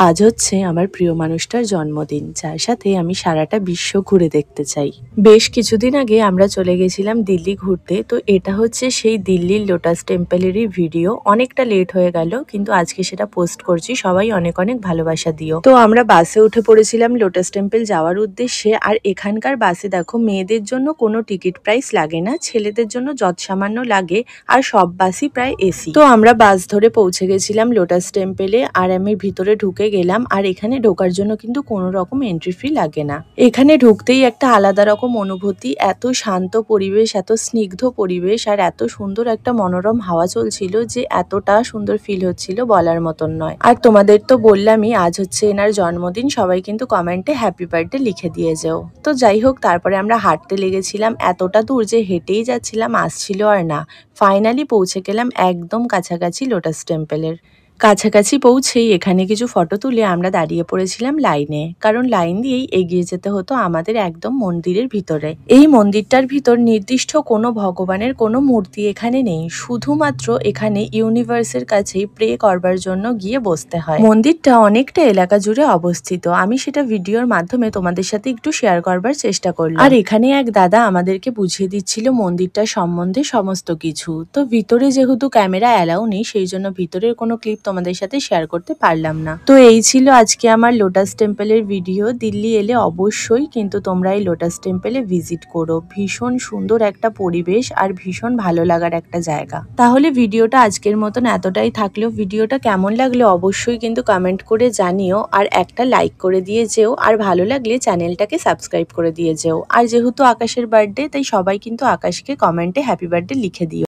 আজ হচ্ছে আমার প্রিয় মানুষটার জন্মদিন, যার সাথে আমি সারাটা বিশ্ব ঘুরে দেখতে চাই। বেশ কিছুদিন আগে আমরা চলে গেছিলাম দিল্লি ঘুরতে। তো এটা হচ্ছে সেই দিল্লির লোটাস টেম্পলেরই ভিডিও। অনেকটা লেট হয়ে গেল, কিন্তু আজকে সেটা পোস্ট করছি। সবাই অনেক অনেক ভালোবাসা দিও। তো আমরা বাসে উঠে পড়েছিলাম লোটাস টেম্পল যাওয়ার উদ্দেশ্যে। আর এখানকার বাসে দেখো, মেয়েদের জন্য কোনো টিকিট প্রাইস লাগে না, ছেলেদের জন্য যৎসামান্য লাগে। আর সব বাসই প্রায় এসি। তো আমরা বাস ধরে পৌঁছে গেছিলাম লোটাস টেম্পলে। আর আমি ভিতরে ঢুকে গেলাম। আর এখানে ঢোকার জন্য কিন্তু কোনো রকম এন্ট্রি ফি লাগে না। এখানে ঢুকতেই একটা আলাদা রকম অনুভূতি। এত শান্ত পরিবেশ, এত স্নিগ্ধ পরিবেশ, আর এত সুন্দর একটা মনোরম হাওয়া চলছিল যে এতটা সুন্দর ফিল হচ্ছিল বলার মতন নয়। আর তোমাদের তো বললামই আজ হচ্ছে এনার জন্মদিন। সবাই কিন্তু কমেন্টে হ্যাপি বার্থডে লিখে দিয়ে যেও। তো যাই হোক, তারপরে আমরা হাঁটতে লেগেছিলাম। এতটা দূর যে হেঁটেই যাচ্ছিলাম, আসছিল আর না। ফাইনালি পৌঁছে গেলাম একদম কাছাকাছি লোটাস টেম্পলের। কাছাকাছি পৌঁছেই এখানে কিছু ফটো তুলে আমরা দাঁড়িয়ে পড়েছিলাম লাইনে, কারণ লাইন দিয়েই এগিয়ে যেতে হতো আমাদের একদম মন্দিরের ভিতরে। এই মন্দিরটার ভিতর নির্দিষ্ট কোনো ভগবানের কোনো মূর্তি এখানে নেই, শুধুমাত্র এখানে ইউনিভার্সের কাছেই প্রে করবার জন্য গিয়ে বসতে হয়। মন্দিরটা অনেকটা এলাকা জুড়ে অবস্থিত। আমি সেটা ভিডিওর মাধ্যমে তোমাদের সাথে একটু শেয়ার করবার চেষ্টা করলাম। আর এখানে এক দাদা আমাদেরকে বুঝিয়ে দিচ্ছিল মন্দিরটার সম্বন্ধে সমস্ত কিছু। তো ভিতরে যেহেতু ক্যামেরা অ্যালাউ নেই, সেই জন্য ভিতরের কোনো ক্লিপ তোমাদের সাথে শেয়ার করতে পারলাম না। তো এই ছিল আজকে আমার লোটাস টেম্পলের ভিডিও। দিল্লি এলে অবশ্যই কিন্তু তোমরা এই লোটাস টেম্পলে ভিজিট করো। ভীষণ সুন্দর একটা পরিবেশ আর ভীষণ ভালো লাগার একটা জায়গা। তাহলে ভিডিওটা আজকের মতন এতটাই থাকলো। ভিডিওটা কেমন লাগলো অবশ্যই কিন্তু কমেন্ট করে জানিও। আর একটা লাইক করে দিয়ে যেও। আর ভালো লাগলে চ্যানেলটাকে সাবস্ক্রাইব করে দিয়ে যেও। আর যেহেতু আকাশের বার্থডে, তাই সবাই কিন্তু আকাশকে কমেন্টে হ্যাপি বার্থডে লিখে দিও।